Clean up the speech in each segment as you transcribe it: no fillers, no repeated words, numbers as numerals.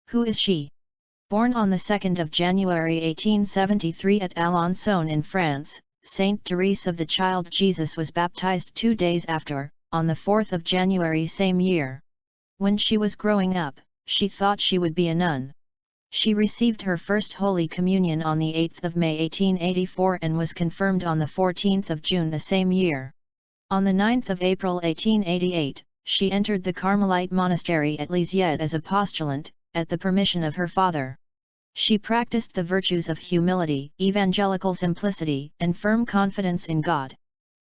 Who is she? Born on the 2nd of January 1873 at Alençon in France, Saint Therese of the Child Jesus was baptized 2 days after, on the 4th of January same year. When she was growing up, she thought she would be a nun. She received her first Holy Communion on the 8th of May 1884 and was confirmed on the 14th of June the same year. On the 9th of April 1888, she entered the Carmelite monastery at Lisieux as a postulant, at the permission of her father. She practiced the virtues of humility, evangelical simplicity, and firm confidence in God.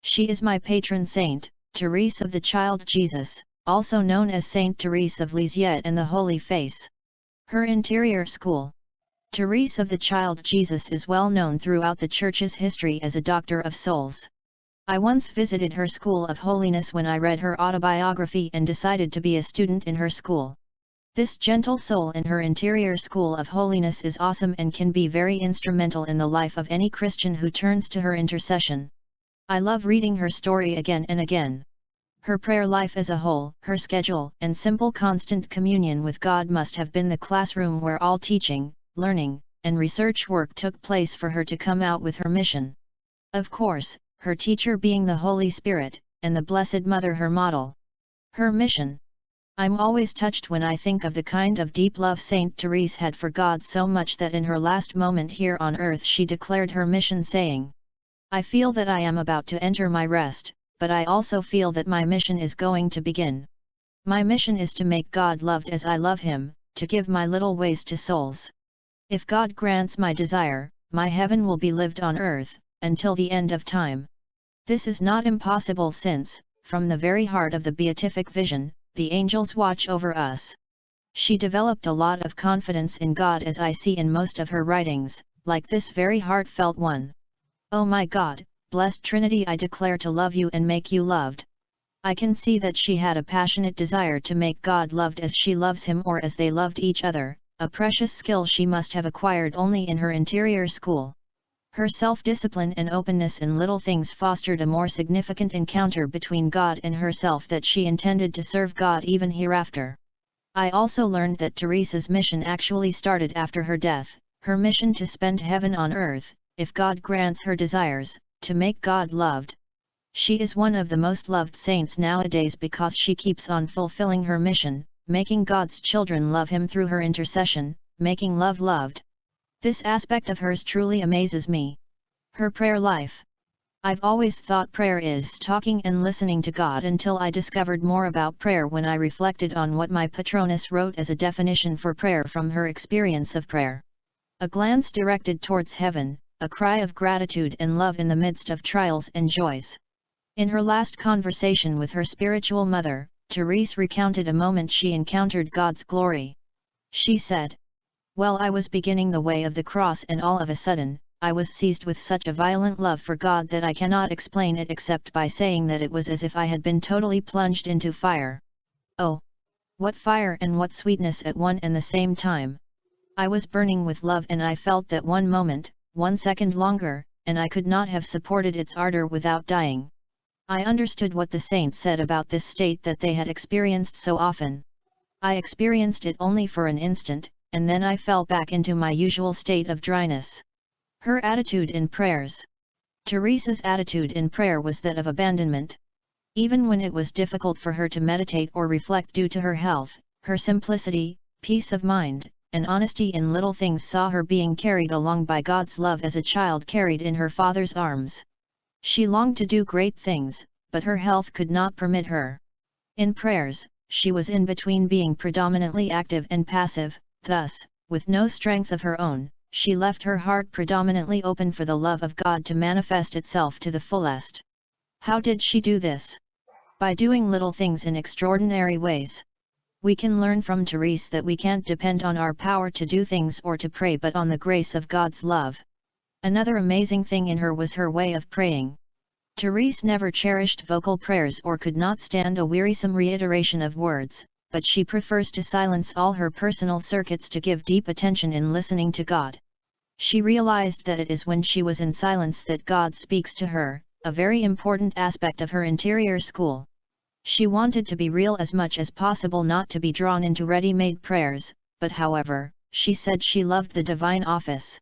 She is my patron saint, Therese of the Child Jesus, also known as Saint Therese of Lisieux and the Holy Face. Her interior school. Therese of the Child Jesus is well known throughout the Church's history as a doctor of souls. I once visited her school of holiness when I read her autobiography and decided to be a student in her school. This gentle soul in her interior school of holiness is awesome and can be very instrumental in the life of any Christian who turns to her intercession. I love reading her story again and again. Her prayer life as a whole, her schedule, and simple constant communion with God must have been the classroom where all teaching, learning, and research work took place for her to come out with her mission. Of course, her teacher being the Holy Spirit, and the Blessed Mother her model. Her mission. I'm always touched when I think of the kind of deep love Saint Therese had for God, so much that in her last moment here on earth she declared her mission saying, "I feel that I am about to enter my rest, but I also feel that my mission is going to begin. My mission is to make God loved as I love Him, to give my little ways to souls. If God grants my desire, my heaven will be lived on earth, until the end of time. This is not impossible since, from the very heart of the beatific vision, the angels watch over us." She developed a lot of confidence in God, as I see in most of her writings, like this very heartfelt one. "Oh my God, blessed Trinity, I declare to love you and make you loved." I can see that she had a passionate desire to make God loved as she loves Him or as they loved each other, a precious skill she must have acquired only in her interior school. Her self-discipline and openness in little things fostered a more significant encounter between God and herself that she intended to serve God even hereafter. I also learned that Therese's mission actually started after her death, her mission to spend heaven on earth, if God grants her desires, to make God loved. She is one of the most loved saints nowadays because she keeps on fulfilling her mission, making God's children love Him through her intercession, making love loved. This aspect of hers truly amazes me. Her prayer life. I've always thought prayer is talking and listening to God until I discovered more about prayer when I reflected on what my patroness wrote as a definition for prayer from her experience of prayer. A glance directed towards heaven, a cry of gratitude and love in the midst of trials and joys. In her last conversation with her spiritual mother, Therese recounted a moment she encountered God's glory. She said, "Well, I was beginning the way of the cross and all of a sudden, I was seized with such a violent love for God that I cannot explain it except by saying that it was as if I had been totally plunged into fire. Oh! What fire and what sweetness at one and the same time! I was burning with love and I felt that 1 moment, 1 second longer, and I could not have supported its ardor without dying." I understood what the saints said about this state that they had experienced so often. I experienced it only for an instant, and then I fell back into my usual state of dryness. Her attitude in prayers. Therese's attitude in prayer was that of abandonment. Even when it was difficult for her to meditate or reflect due to her health, her simplicity, peace of mind, and honesty in little things saw her being carried along by God's love as a child carried in her father's arms. She longed to do great things, but her health could not permit her. In prayers, she was in between being predominantly active and passive. Thus, with no strength of her own, she left her heart predominantly open for the love of God to manifest itself to the fullest. How did she do this? By doing little things in extraordinary ways. We can learn from Therese that we can't depend on our power to do things or to pray but on the grace of God's love. Another amazing thing in her was her way of praying. Therese never cherished vocal prayers or could not stand a wearisome reiteration of words, but she prefers to silence all her personal circuits to give deep attention in listening to God. She realized that it is when she was in silence that God speaks to her, a very important aspect of her interior school. She wanted to be real as much as possible, not to be drawn into ready-made prayers, but however, she said she loved the divine office.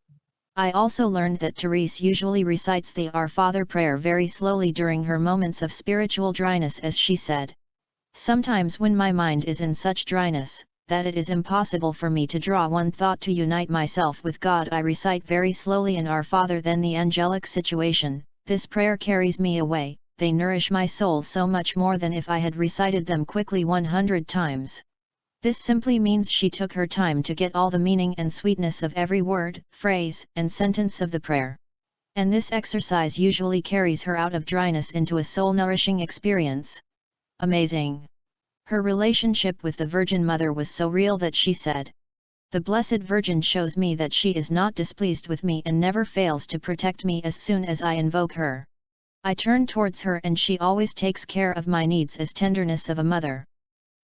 I also learned that Therese usually recites the Our Father prayer very slowly during her moments of spiritual dryness, as she said. Sometimes when my mind is in such dryness, that it is impossible for me to draw one thought to unite myself with God, I recite very slowly in Our Father, then the angelic situation. This prayer carries me away, they nourish my soul so much more than if I had recited them quickly 100 times. This simply means she took her time to get all the meaning and sweetness of every word, phrase, and sentence of the prayer. And this exercise usually carries her out of dryness into a soul-nourishing experience. Amazing! Her relationship with the Virgin Mother was so real that she said, "The Blessed Virgin shows me that she is not displeased with me and never fails to protect me as soon as I invoke her. I turn towards her and she always takes care of my needs as tenderness of a mother."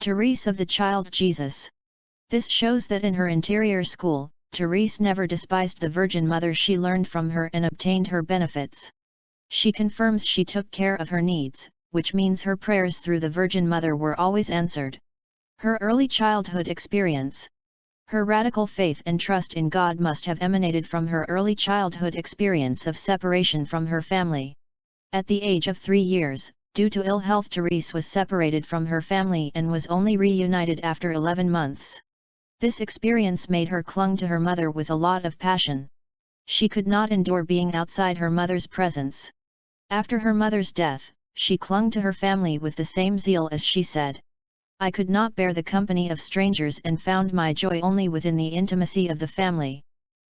Therese of the Child Jesus. This shows that in her interior school, Therese never despised the Virgin Mother, she learned from her and obtained her benefits. She confirms she took care of her needs, which means her prayers through the Virgin Mother were always answered. Her early childhood experience. Her radical faith and trust in God must have emanated from her early childhood experience of separation from her family. At the age of 3 years, due to ill health, Therese was separated from her family and was only reunited after 11 months. This experience made her clung to her mother with a lot of passion. She could not endure being outside her mother's presence. After her mother's death, she clung to her family with the same zeal, as she said, "I could not bear the company of strangers and found my joy only within the intimacy of the family."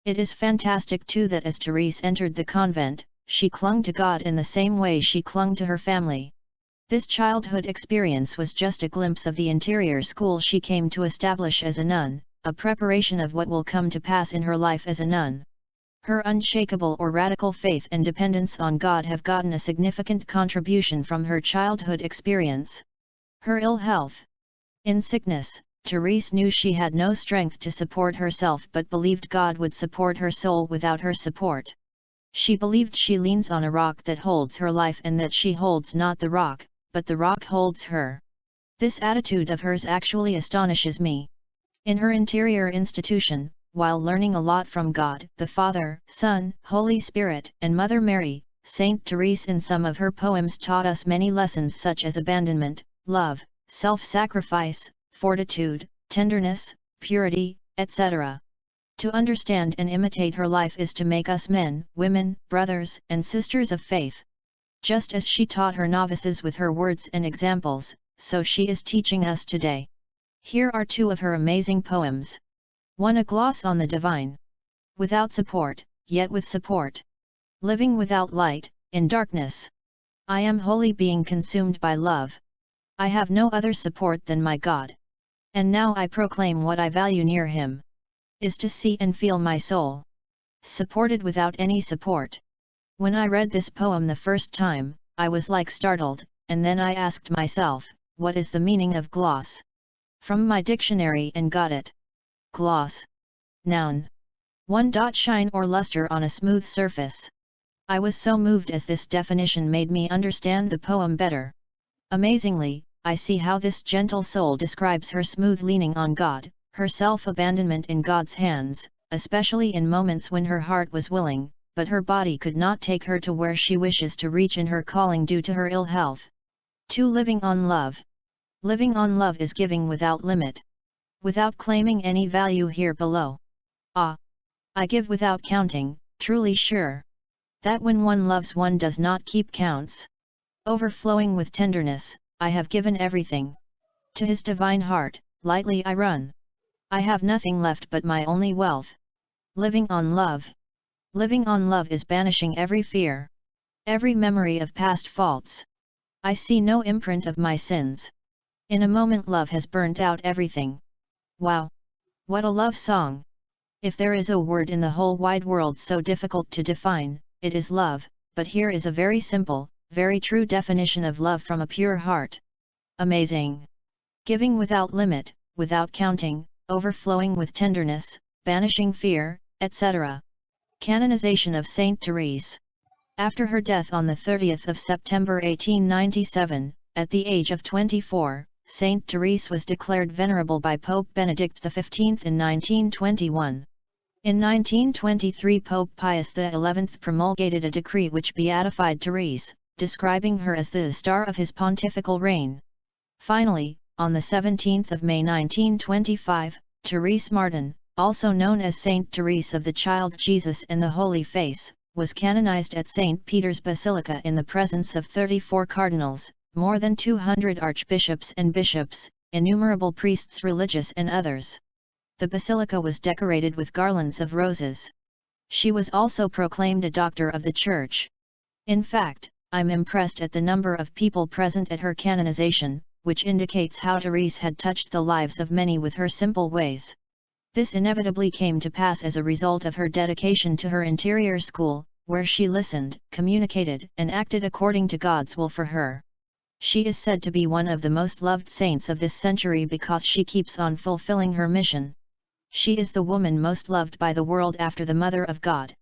It is fantastic too that as Therese entered the convent, she clung to God in the same way she clung to her family. This childhood experience was just a glimpse of the interior school she came to establish as a nun, a preparation of what will come to pass in her life as a nun. Her unshakable or radical faith and dependence on God have gotten a significant contribution from her childhood experience. Her ill health. In sickness, Therese knew she had no strength to support herself but believed God would support her soul without her support. She believed she leans on a rock that holds her life and that she holds not the rock, but the rock holds her. This attitude of hers actually astonishes me. In her interior institution, while learning a lot from God, the Father, Son, Holy Spirit, and Mother Mary, Saint Therese in some of her poems taught us many lessons such as abandonment, love, self-sacrifice, fortitude, tenderness, purity, etc. To understand and imitate her life is to make us men, women, brothers, and sisters of faith. Just as she taught her novices with her words and examples, so she is teaching us today. Here are 2 of her amazing poems. 1. A gloss on the divine. Without support, yet with support. Living without light, in darkness. I am wholly being consumed by love. I have no other support than my God. And now I proclaim what I value near Him. Is to see and feel my soul supported without any support. When I read this poem the first time, I was like startled, and then I asked myself, what is the meaning of gloss? From my dictionary and got it. Gloss. Noun. 1. Shine or luster on a smooth surface. I was so moved as this definition made me understand the poem better. Amazingly, I see how this gentle soul describes her smooth leaning on God, her self-abandonment in God's hands, especially in moments when her heart was willing, but her body could not take her to where she wishes to reach in her calling due to her ill health. 2. Living on love. Living on love is giving without limit. Without claiming any value here below. I give without counting, truly sure that when one loves one does not keep counts. Overflowing with tenderness, I have given everything. To His divine heart, lightly I run. I have nothing left but my only wealth. Living on love. Living on love is banishing every fear, every memory of past faults. I see no imprint of my sins. In a moment love has burnt out everything. Wow! What a love song! If there is a word in the whole wide world so difficult to define, it is love, but here is a very simple, very true definition of love from a pure heart. Amazing! Giving without limit, without counting, overflowing with tenderness, banishing fear, etc. Canonization of Saint Therese. After her death on the 30th of September 1897, at the age of 24, Saint Therese was declared venerable by Pope Benedict XV in 1921. In 1923 Pope Pius XI promulgated a decree which beatified Therese, describing her as the star of his pontifical reign. Finally, on 17 May 1925, Therese Martin, also known as Saint Therese of the Child Jesus and the Holy Face, was canonized at St. Peter's Basilica in the presence of 34 cardinals, more than 200 archbishops and bishops, innumerable priests religious and others. The basilica was decorated with garlands of roses. She was also proclaimed a doctor of the Church. In fact, I'm impressed at the number of people present at her canonization, which indicates how Therese had touched the lives of many with her simple ways. This inevitably came to pass as a result of her dedication to her interior school, where she listened, communicated, and acted according to God's will for her. She is said to be one of the most loved saints of this century because she keeps on fulfilling her mission. She is the woman most loved by the world after the Mother of God.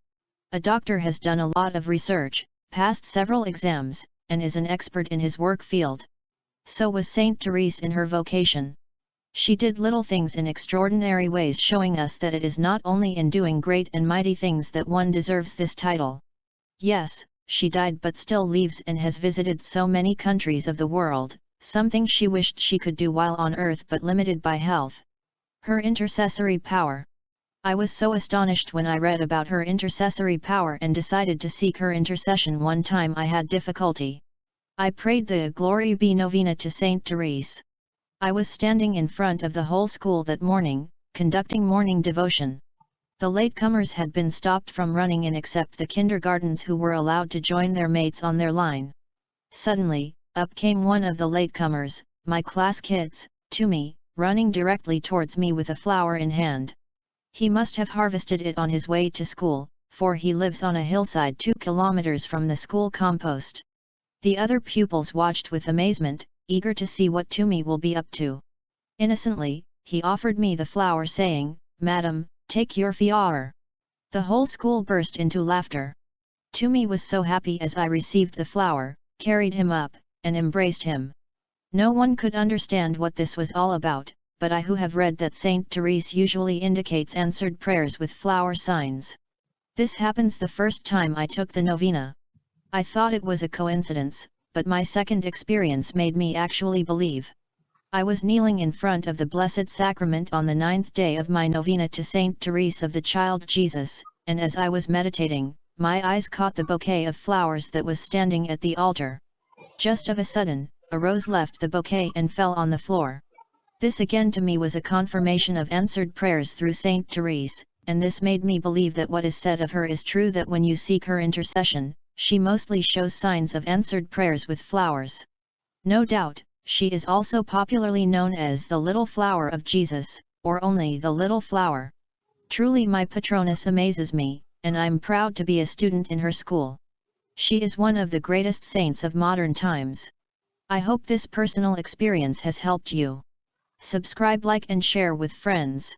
A doctor has done a lot of research, passed several exams, and is an expert in his work field. So was Saint Therese in her vocation. She did little things in extraordinary ways, showing us that it is not only in doing great and mighty things that one deserves this title. Yes, she died but still lives and has visited so many countries of the world, something she wished she could do while on earth but limited by health. Her intercessory power. I was so astonished when I read about her intercessory power and decided to seek her intercession. One time I had difficulty. I prayed the Glory Be Novena to Saint Therese. I was standing in front of the whole school that morning, conducting morning devotion. The latecomers had been stopped from running in except the kindergartens, who were allowed to join their mates on their line. Suddenly, up came one of the latecomers, my class kids, to me, running directly towards me with a flower in hand. He must have harvested it on his way to school, for he lives on a hillside 2 kilometers from the school compost. The other pupils watched with amazement, eager to see what Tumi will be up to. Innocently, he offered me the flower saying, "Madam, take your flower." The whole school burst into laughter. Tumi was so happy as I received the flower, carried him up, and embraced him. No one could understand what this was all about, but I who have read that Saint Therese usually indicates answered prayers with flower signs. This happens the first time I took the novena. I thought it was a coincidence, but my second experience made me actually believe. I was kneeling in front of the Blessed Sacrament on the 9th day of my novena to Saint Therese of the Child Jesus, and as I was meditating, my eyes caught the bouquet of flowers that was standing at the altar. Just of a sudden, a rose left the bouquet and fell on the floor. This again to me was a confirmation of answered prayers through Saint Therese, and this made me believe that what is said of her is true, that when you seek her intercession, she mostly shows signs of answered prayers with flowers. No doubt, she is also popularly known as the Little Flower of Jesus, or only the Little Flower. Truly my Patroness amazes me, and I'm proud to be a student in her school. She is one of the greatest saints of modern times. I hope this personal experience has helped you. Subscribe, like and share with friends.